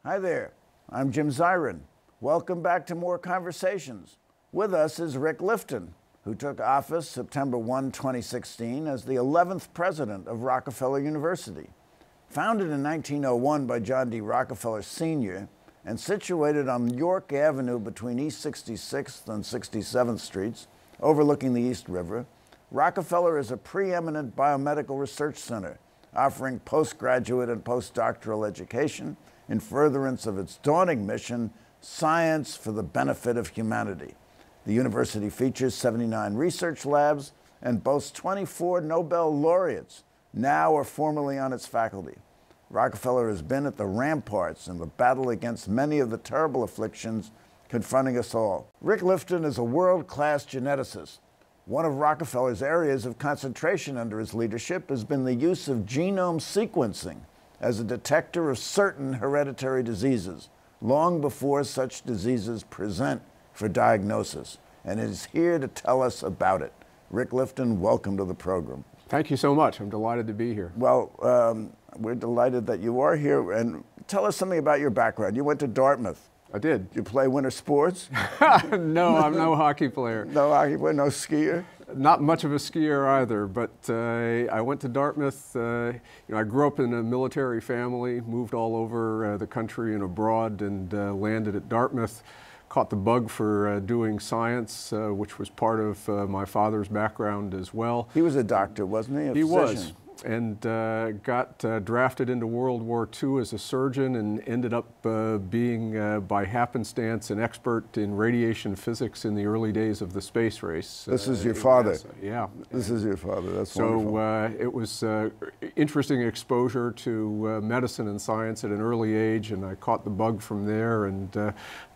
Hi there, I'm Jim Zirin. Welcome back to More Conversations. With us is Rick Lifton, who took office September 1, 2016 as the 11th president of Rockefeller University. Founded in 1901 by John D. Rockefeller Sr. and situated on York Avenue between East 66th and 67th Streets, overlooking the East River, Rockefeller is a preeminent biomedical research center, offering postgraduate and postdoctoral education in furtherance of its dawning mission, science for the benefit of humanity. The university features 79 research labs and boasts 24 Nobel laureates, now or formerly on its faculty. Rockefeller has been at the ramparts in the battle against many of the terrible afflictions confronting us all. Rick Lifton is a world-class geneticist. One of Rockefeller's areas of concentration under his leadership has been the use of genome sequencing as a detector of certain hereditary diseases, long before such diseases present for diagnosis, and is here to tell us about it. Rick Lifton, welcome to the program. Thank you so much. I'm delighted to be here. Well, we're delighted that you are here, and tell us something about your background. You went to Dartmouth. I did. You play winter sports? No, I'm no hockey player. No hockey player, no skier? Not much of a skier either, but I went to Dartmouth. I grew up in a military family, moved all over the country and abroad, and landed at Dartmouth. Caught the bug for doing science, which was part of my father's background as well. He was a doctor, wasn't he? He was, and got drafted into World War II as a surgeon and ended up being, by happenstance, an expert in radiation physics in the early days of the space race. This is your father? Yeah. This is your father, that's wonderful. So it was interesting exposure to medicine and science at an early age, and I caught the bug from there, and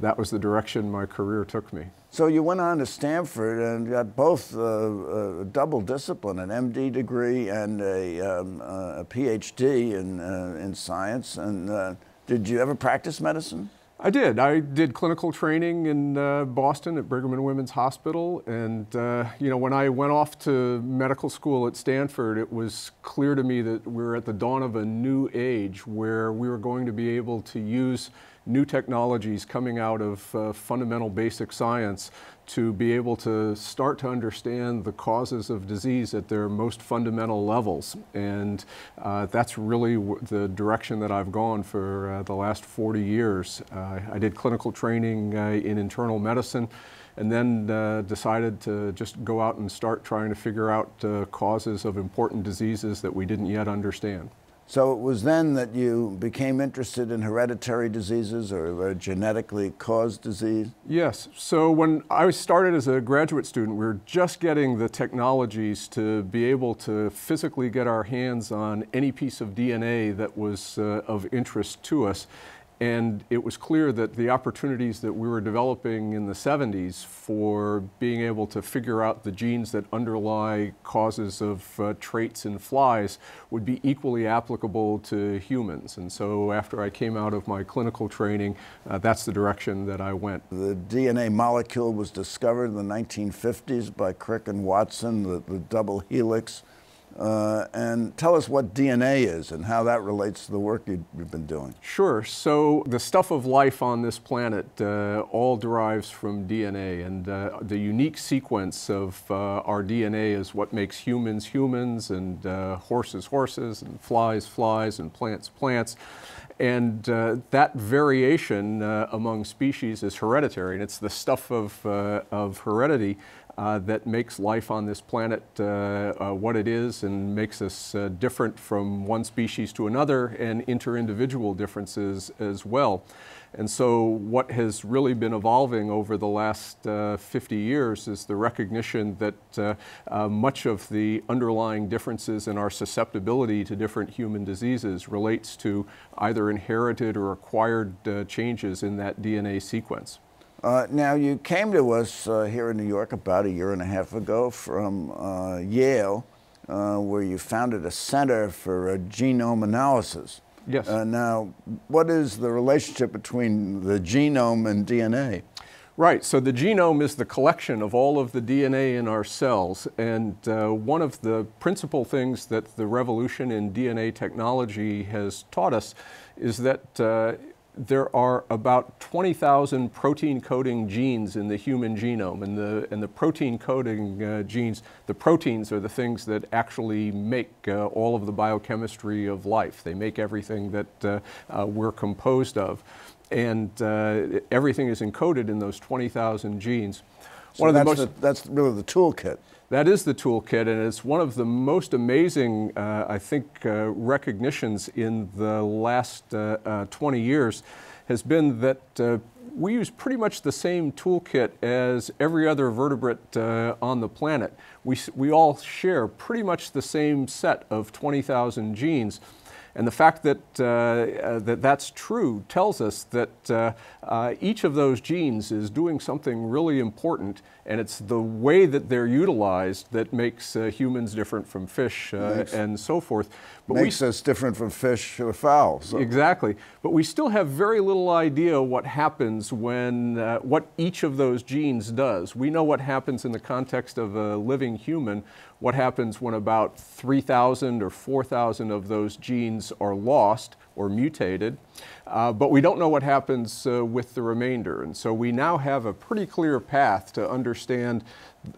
that was the direction my career took me. So you went on to Stanford and got both a double discipline, an MD degree and a PhD in science. And did you ever practice medicine? I did. I did clinical training in Boston at Brigham and Women's Hospital. And when I went off to medical school at Stanford, it was clear to me that we were at the dawn of a new age where we were going to be able to use new technologies coming out of fundamental basic science to be able to start to understand the causes of disease at their most fundamental levels. And that's really the direction that I've gone for the last 40 years. I did clinical training in internal medicine, and then decided to just go out and start trying to figure out causes of important diseases that we didn't yet understand. So it was then that you became interested in hereditary diseases or genetically caused disease? Yes. So when I started as a graduate student, we were just getting the technologies to be able to physically get our hands on any piece of DNA that was of interest to us. And it was clear that the opportunities that we were developing in the 70s for being able to figure out the genes that underlie causes of traits in flies would be equally applicable to humans. And so after I came out of my clinical training, that's the direction that I went. The DNA molecule was discovered in the 1950s by Crick and Watson, the double helix. And tell us what DNA is and how that relates to the work you've been doing. Sure. So the stuff of life on this planet all derives from DNA, and the unique sequence of our DNA is what makes humans humans, and horses horses, and flies flies, and plants plants. And that variation among species is hereditary, and it's the stuff of heredity that makes life on this planet what it is, and makes us different from one species to another, and inter-individual differences as well. And so what has really been evolving over the last 50 years is the recognition that much of the underlying differences in our susceptibility to different human diseases relates to either inherited or acquired changes in that DNA sequence. Now, you came to us here in New York about a year and a half ago from Yale, where you founded a center for genome analysis. Yes. Now, what is the relationship between the genome and DNA? Right, so the genome is the collection of all of the DNA in our cells, and one of the principal things that the revolution in DNA technology has taught us is that there are about 20,000 protein coding genes in the human genome, and the protein coding genes, the proteins are the things that actually make all of the biochemistry of life. They make everything that we're composed of, and everything is encoded in those 20,000 genes. So that's really the toolkit. That is the toolkit, and it's one of the most amazing, I think, recognitions in the last 20 years has been that we use pretty much the same toolkit as every other vertebrate on the planet. We all share pretty much the same set of 20,000 genes. And the fact that that's true tells us that each of those genes is doing something really important, and it's the way that they're utilized that makes humans different from fish and so forth. But makes us different from fish or fowl. So. Exactly. But we still have very little idea what happens when, what each of those genes does. We know what happens in the context of a living human, what happens when about 3,000 or 4,000 of those genes are lost or mutated, but we don't know what happens with the remainder. And so we now have a pretty clear path to understand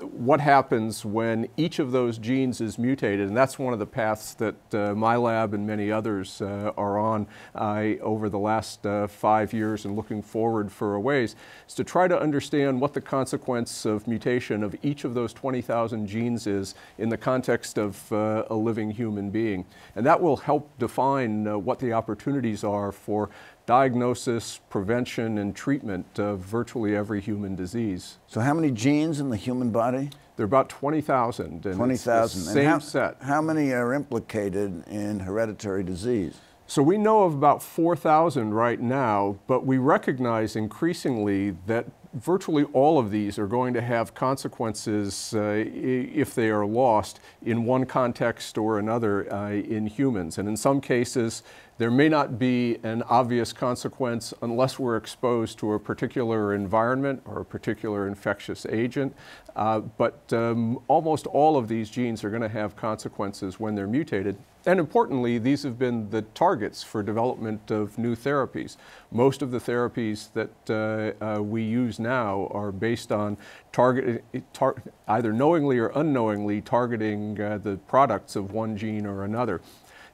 what happens when each of those genes is mutated, and that's one of the paths that my lab and many others are on over the last 5 years, and looking forward for a ways, is to try to understand what the consequence of mutation of each of those 20,000 genes is in the context of a living human being. And that will help define what the opportunities are for diagnosis, prevention, and treatment of virtually every human disease. So how many genes in the human body? There are about 20,000. 20,000. Same set. How many are implicated in hereditary disease? So we know of about 4,000 right now, but we recognize increasingly that virtually all of these are going to have consequences if they are lost in one context or another in humans. And in some cases, there may not be an obvious consequence unless we're exposed to a particular environment or a particular infectious agent. But almost all of these genes are going to have consequences when they're mutated. And importantly, these have been the targets for development of new therapies. Most of the therapies that we use now are based on either knowingly or unknowingly targeting the products of one gene or another.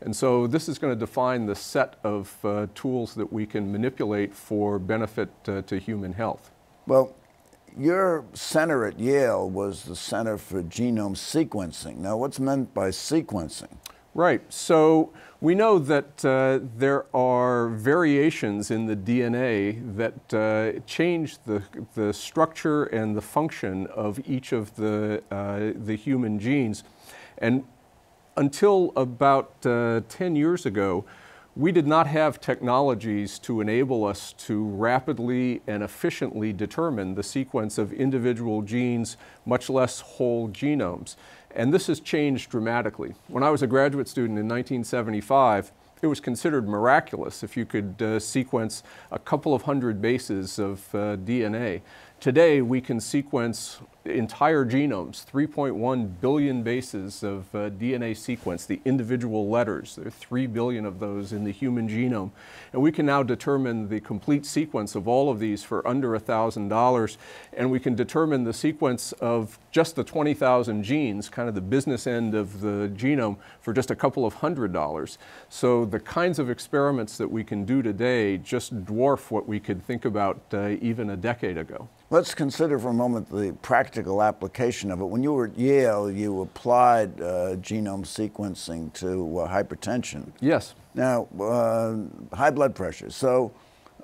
And so this is going to define the set of tools that we can manipulate for benefit to human health. Well, your center at Yale was the Center for Genome Sequencing. Now, what's meant by sequencing? Right. So we know that there are variations in the DNA that change the structure and the function of each of the human genes. And until about 10 years ago, we did not have technologies to enable us to rapidly and efficiently determine the sequence of individual genes, much less whole genomes. And this has changed dramatically. When I was a graduate student in 1975, it was considered miraculous if you could sequence a couple of hundred bases of DNA. Today, we can sequence entire genomes, 3.1 billion bases of DNA sequence, the individual letters. There are 3 billion of those in the human genome. And we can now determine the complete sequence of all of these for under $1,000. And we can determine the sequence of just the 20,000 genes, kind of the business end of the genome, for just a couple of $100. So the kinds of experiments that we can do today just dwarf what we could think about even a decade ago. Let's consider for a moment the practical application of it. When you were at Yale, you applied genome sequencing to hypertension. Yes. Now, high blood pressure. So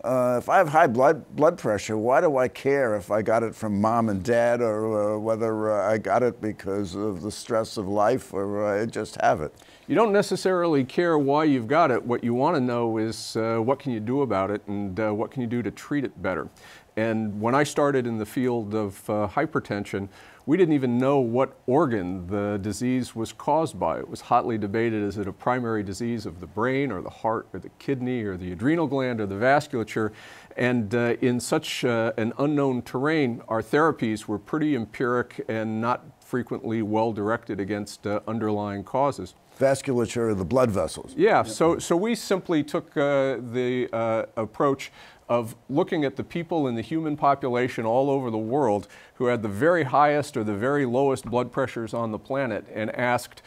if I have high blood pressure, why do I care if I got it from mom and dad, or whether I got it because of the stress of life, or I just have it? You don't necessarily care why you've got it. What you want to know is what can you do about it, and what can you do to treat it better. And when I started in the field of hypertension, we didn't even know what organ the disease was caused by. It was hotly debated, is it a primary disease of the brain or the heart or the kidney or the adrenal gland or the vasculature? And in such an unknown terrain, our therapies were pretty empiric and not frequently well directed against underlying causes. vasculature of the blood vessels. Yeah, so we simply took the approach of looking at the people in the human population all over the world who had the very highest or the very lowest blood pressures on the planet and asked,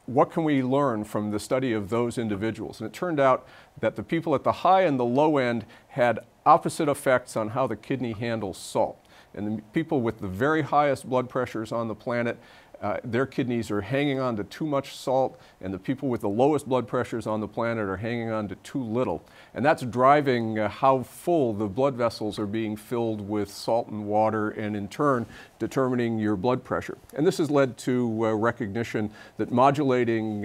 what can we learn from the study of those individuals? And it turned out that the people at the high and the low end had opposite effects on how the kidney handles salt. And the people with the very highest blood pressures on the planet, their kidneys are hanging on to too much salt, and the people with the lowest blood pressures on the planet are hanging on to too little. And that's driving how full the blood vessels are being filled with salt and water, and in turn determining your blood pressure. And this has led to recognition that modulating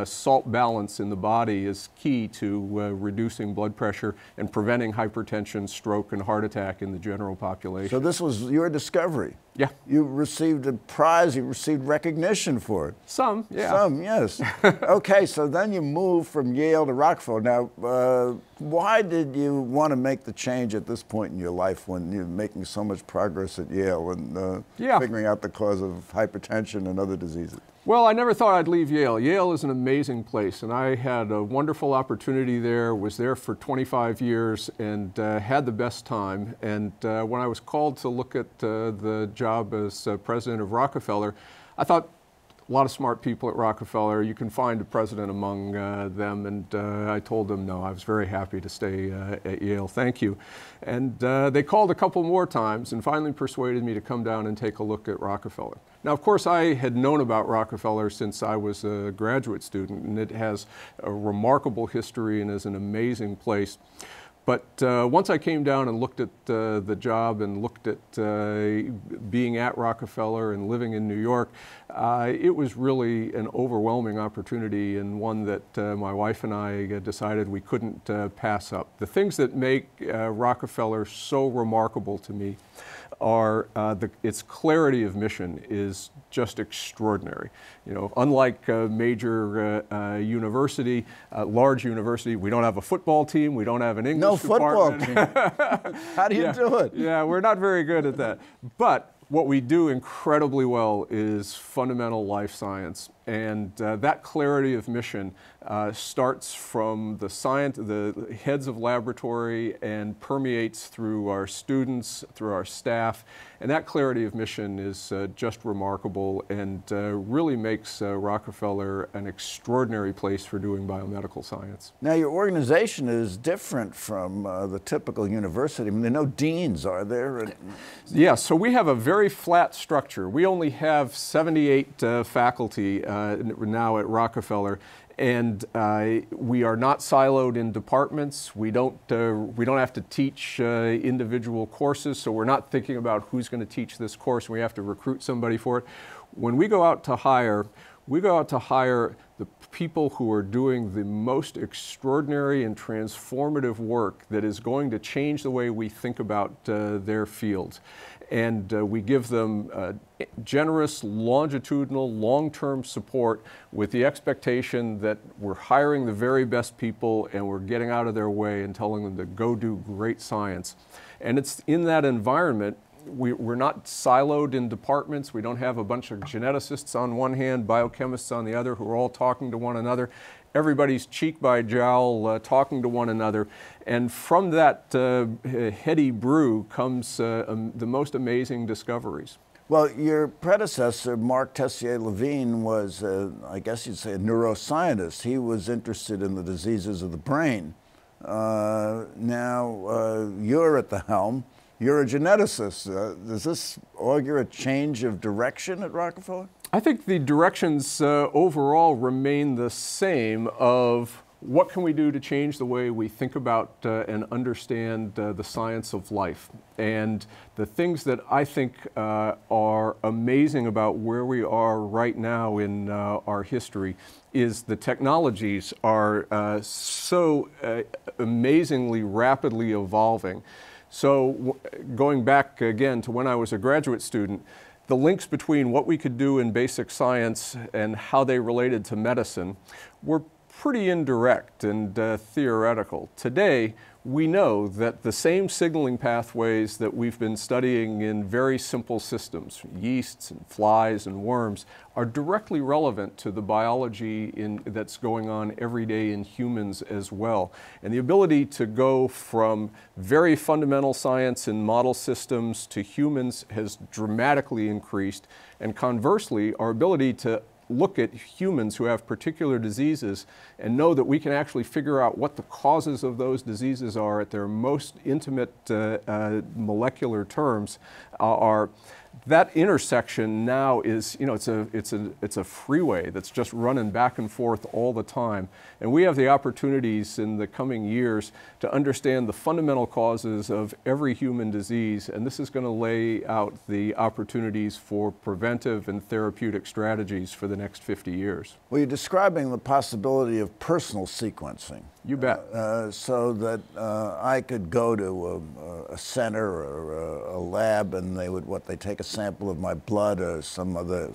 salt balance in the body is key to reducing blood pressure and preventing hypertension, stroke, and heart attack in the general population. So this was your discovery. Yeah. You received a prize, you received recognition for it. Some, yeah. Some, yes. Okay, so then you moved from Yale to Rockefeller. Now, why did you want to make the change at this point in your life when you're making so much progress at Yale and figuring out the cause of hypertension and other diseases? Well, I never thought I'd leave Yale. Yale is an amazing place, and I had a wonderful opportunity there, was there for 25 years, and had the best time. And when I was called to look at the job as president of Rockefeller, I thought, a lot of smart people at Rockefeller, you can find a president among them, and I told them no, I was very happy to stay at Yale, thank you. And they called a couple more times and finally persuaded me to come down and take a look at Rockefeller. Now, of course, I had known about Rockefeller since I was a graduate student, and it has a remarkable history and is an amazing place. But once I came down and looked at the job and looked at being at Rockefeller and living in New York, it was really an overwhelming opportunity, and one that my wife and I decided we couldn't pass up. The things that make Rockefeller so remarkable to me are its clarity of mission is just extraordinary. You know, unlike a major university, large university, we don't have a football team, we don't have an English department. No football team. How do you do it? Yeah, we're not very good at that. But what we do incredibly well is fundamental life science, and that clarity of mission starts from the heads of laboratory and permeates through our students, through our staff, and that clarity of mission is just remarkable and really makes Rockefeller an extraordinary place for doing biomedical science. Now, your organization is different from the typical university. I mean, there are no deans, are there? Yeah, so we have a very flat structure. We only have 78 faculty now at Rockefeller, and we are not siloed in departments. We don't have to teach individual courses, so we're not thinking about who's going to teach this course. We have to recruit somebody for it. When we go out to hire, the people who are doing the most extraordinary and transformative work that is going to change the way we think about their fields. And we give them generous, longitudinal, long-term support with the expectation that we're hiring the very best people and we're getting out of their way and telling them to go do great science. And it's in that environment. We're not siloed in departments. We don't have a bunch of geneticists on one hand, biochemists on the other, who are all talking to one another. Everybody's cheek by jowl talking to one another. And from that heady brew comes the most amazing discoveries. Well, your predecessor, Mark Tessier-Levine, was, I guess you'd say, a neuroscientist. He was interested in the diseases of the brain. Now you're at the helm. You're a geneticist. Does this augur a change of direction at Rockefeller? I think the directions overall remain the same of what can we do to change the way we think about and understand the science of life. And the things that I think are amazing about where we are right now in our history is the technologies are so amazingly rapidly evolving. So going back again to when I was a graduate student, the links between what we could do in basic science and how they related to medicine were pretty indirect and theoretical. Today, we know that the same signaling pathways that we've been studying in very simple systems, yeasts and flies and worms, are directly relevant to the biology that's going on every day in humans as well. And the ability to go from very fundamental science in model systems to humans has dramatically increased. And conversely, our ability to look at humans who have particular diseases and know that we can actually figure out what the causes of those diseases are at their most intimate molecular terms that intersection now is, it's a freeway that's just running back and forth all the time. And we have the opportunities in the coming years to understand the fundamental causes of every human disease, and this is going to lay out the opportunities for preventive and therapeutic strategies for the next 50 years. Well, you're describing the possibility of personal sequencing. You bet. So that I could go to a center or a lab, and they take a sample of my blood or some other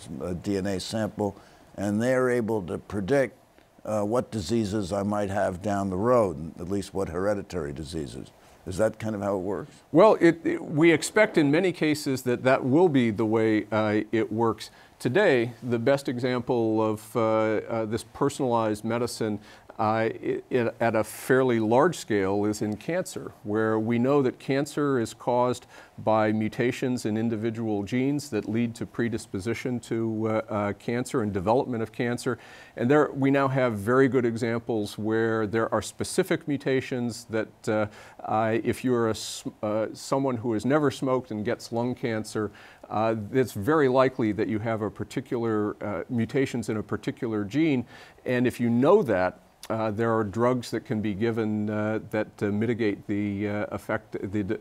DNA sample, and they're able to predict what diseases I might have down the road, at least what hereditary diseases. Is that kind of how it works? Well, we expect in many cases that will be the way it works. Today, the best example of this personalized medicine at a fairly large scale is in cancer, where we know that cancer is caused by mutations in individual genes that lead to predisposition to cancer and development of cancer. And we now have very good examples where there are specific mutations that if you're someone who has never smoked and gets lung cancer, it's very likely that you have a particular mutations in a particular gene. And if you know that, there are drugs that can be given that mitigate the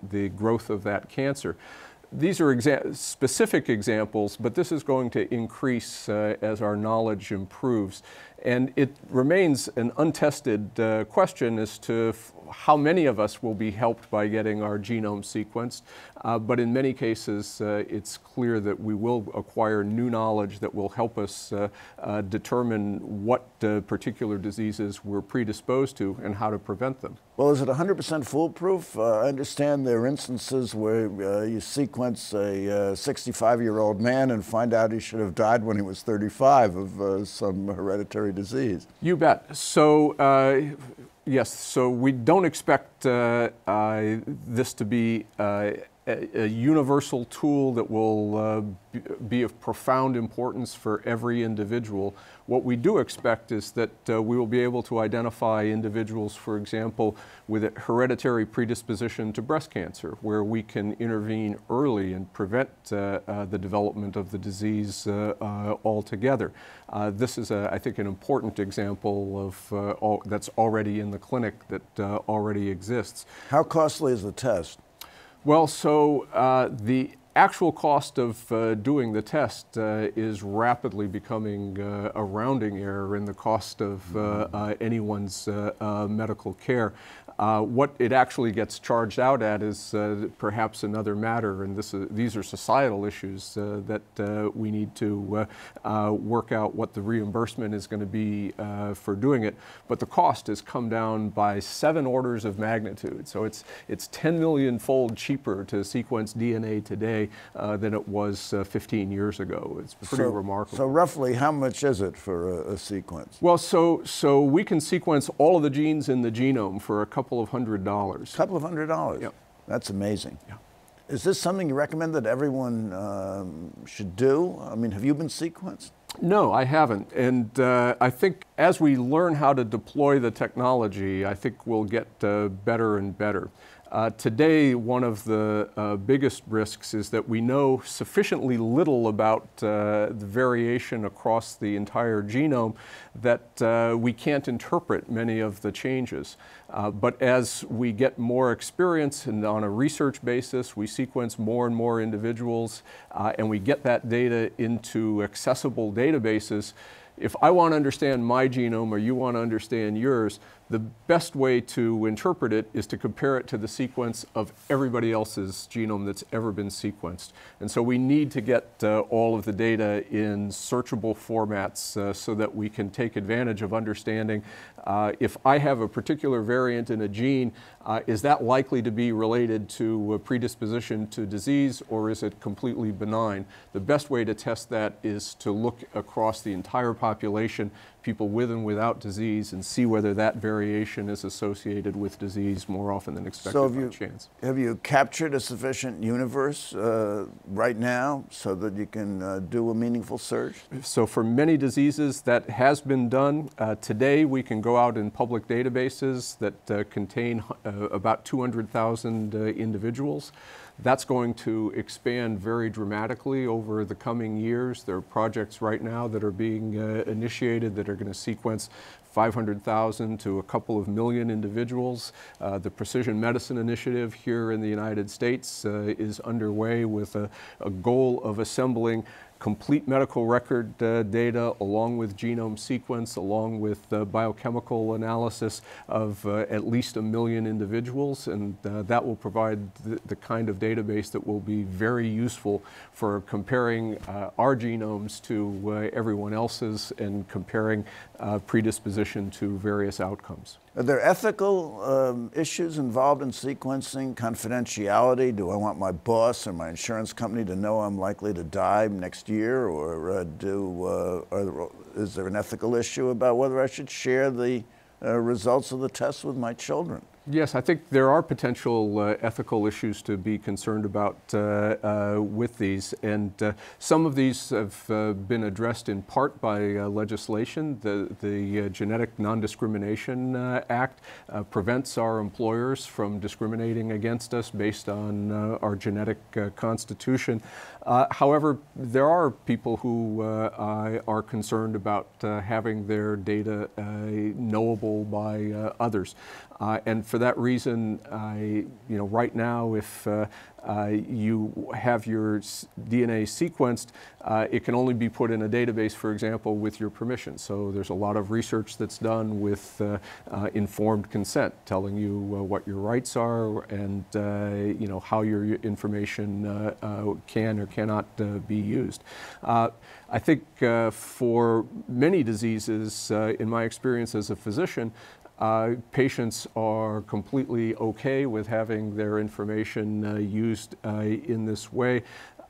the growth of that cancer. These are specific examples, but this is going to increase as our knowledge improves. And it remains an untested question as to how many of us will be helped by getting our genome sequenced. But in many cases, it's clear that we will acquire new knowledge that will help us determine what particular diseases we're predisposed to and how to prevent them. Well, is it 100% foolproof? I understand there are instances where you sequence a 65-year-old man and find out he should have died when he was 35 of some hereditary disease. You bet. So, yes, so we don't expect this to be a universal tool that will be of profound importance for every individual. What we do expect is that we will be able to identify individuals, for example, with a hereditary predisposition to breast cancer, where we can intervene early and prevent the development of the disease altogether. This is, I think, an important example of that's already in the clinic, that already exists. How costly is the test? Well, so the actual cost of doing the test is rapidly becoming a rounding error in the cost of anyone's medical care. What it actually gets charged out at is perhaps another matter, and these are societal issues that we need to work out what the reimbursement is going to be for doing it. But the cost has come down by 7 orders of magnitude. So it's 10 million-fold cheaper to sequence DNA today than it was 15 years ago. It's pretty remarkable. So roughly how much is it for a sequence? Well, so we can sequence all of the genes in the genome for a couple of $100. A couple of $100? Yep. That's amazing. Yeah. Is this something you recommend that everyone should do? I mean, have you been sequenced? No, I haven't. And I think as we learn how to deploy the technology, I think we'll get better and better. Today, one of the biggest risks is that we know sufficiently little about the variation across the entire genome that we can't interpret many of the changes. But as we get more experience and on a research basis, we sequence more and more individuals and we get that data into accessible databases. If I want to understand my genome or you want to understand yours, the best way to interpret it is to compare it to the sequence of everybody else's genome that's ever been sequenced. And so we need to get all of the data in searchable formats so that we can take advantage of understanding if I have a particular variant in a gene, is that likely to be related to a predisposition to disease, or is it completely benign? The best way to test that is to look across the entire population, people with and without disease, and see whether that variation is associated with disease more often than expected by chance. Have you captured a sufficient universe right now so that you can do a meaningful search? So for many diseases that has been done. Today we can go out in public databases that contain about 200,000 individuals. That's going to expand very dramatically over the coming years. There are projects right now that are being initiated that are going to sequence 500,000 to a couple of million individuals. The Precision Medicine Initiative here in the United States is underway with a goal of assembling complete medical record data along with genome sequence, along with biochemical analysis of at least 1 million individuals, and that will provide the kind of database that will be very useful for comparing our genomes to everyone else's and comparing predisposition to various outcomes. Are there ethical issues involved in sequencing? Confidentiality? Do I want my boss or my insurance company to know I'm likely to die next year? Or is there an ethical issue about whether I should share the results of the test with my children? Yes, I think there are potential ethical issues to be concerned about with these, and some of these have been addressed in part by legislation. The Genetic Non-Discrimination Act prevents our employers from discriminating against us based on our genetic constitution. However, there are people who are concerned about having their data knowable by others. And for that reason, right now, if you have your DNA sequenced, it can only be put in a database, for example, with your permission. So there's a lot of research that's done with informed consent, telling you what your rights are and how your information can or cannot be used. I think for many diseases, in my experience as a physician, patients are completely okay with having their information used in this way.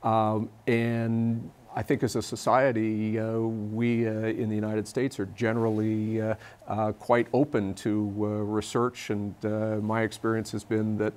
And I think as a society, we in the United States are generally quite open to research, and my experience has been that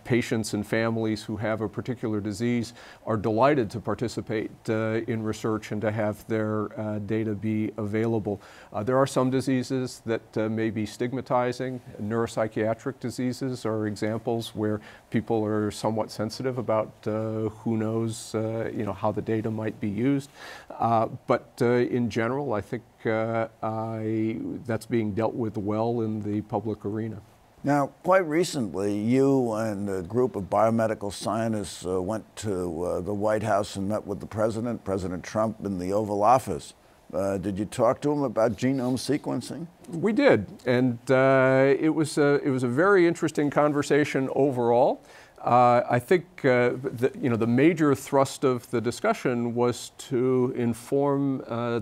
patients and families who have a particular disease are delighted to participate in research and to have their data be available. There are some diseases that may be stigmatizing. Neuropsychiatric diseases are examples where people are somewhat sensitive about who knows how the data might be used. But in general, I think that's being dealt with well in the public arena. Now, quite recently, you and a group of biomedical scientists went to the White House and met with the President, President Trump, in the Oval Office. Did you talk to him about genome sequencing? We did, and it was a very interesting conversation overall. I think the major thrust of the discussion was to inform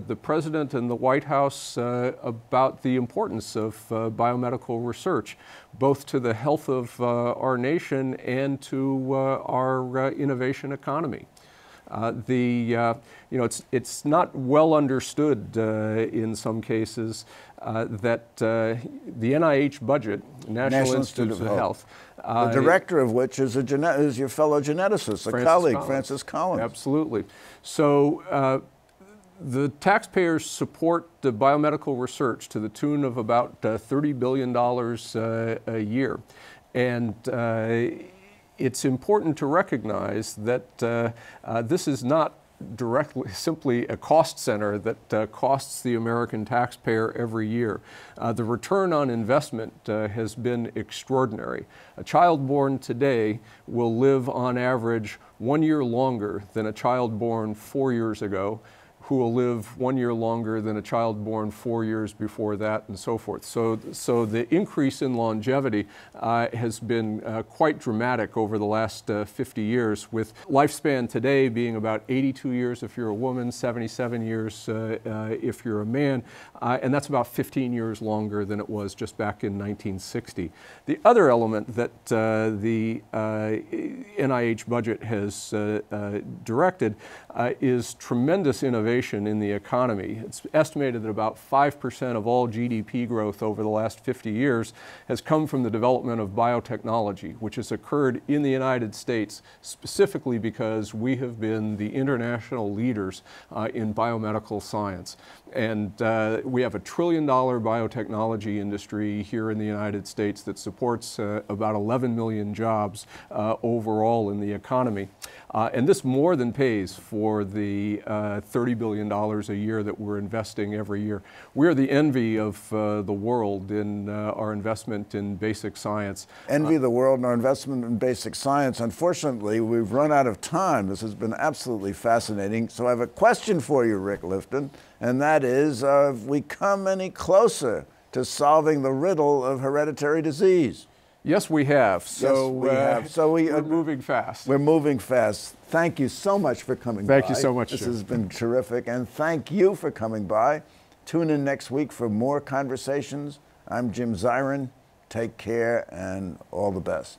the President and the White House about the importance of biomedical research, both to the health of our nation and to our innovation economy. It's not well understood in some cases that the NIH budget, National Institute of Health, the director of which is your fellow geneticist, a colleague, Francis Collins. Absolutely. So the taxpayers support the biomedical research to the tune of about $30 billion a year. And it's important to recognize that this is not directly simply a cost center that costs the American taxpayer every year. The return on investment has been extraordinary. A child born today will live on average 1 year longer than a child born 4 years ago, who will live 1 year longer than a child born 4 years before that, and so forth. So the increase in longevity has been quite dramatic over the last 50 years, with lifespan today being about 82 years if you're a woman, 77 years if you're a man, and that's about 15 years longer than it was just back in 1960. The other element that the NIH budget has directed is tremendous innovation in the economy. It's estimated that about 5% of all GDP growth over the last 50 years has come from the development of biotechnology, which has occurred in the United States specifically because we have been the international leaders in biomedical science. And we have $1 trillion biotechnology industry here in the United States that supports about 11 million jobs overall in the economy. And this more than pays for the $30 billion a year that we're investing every year. We're the envy of the world in our investment in basic science. Envy of the world in our investment in basic science. Unfortunately, we've run out of time. This has been absolutely fascinating. So I have a question for you, Rick Lifton, and that is, have we come any closer to solving the riddle of hereditary disease? Yes, we have. So, yes, we have. So we're moving fast. We're moving fast. Thank you so much for coming by. Thank you so much, This Jim. has been terrific, and thank you for coming by. Tune in next week for more conversations. I'm Jim Zirin. Take care and all the best.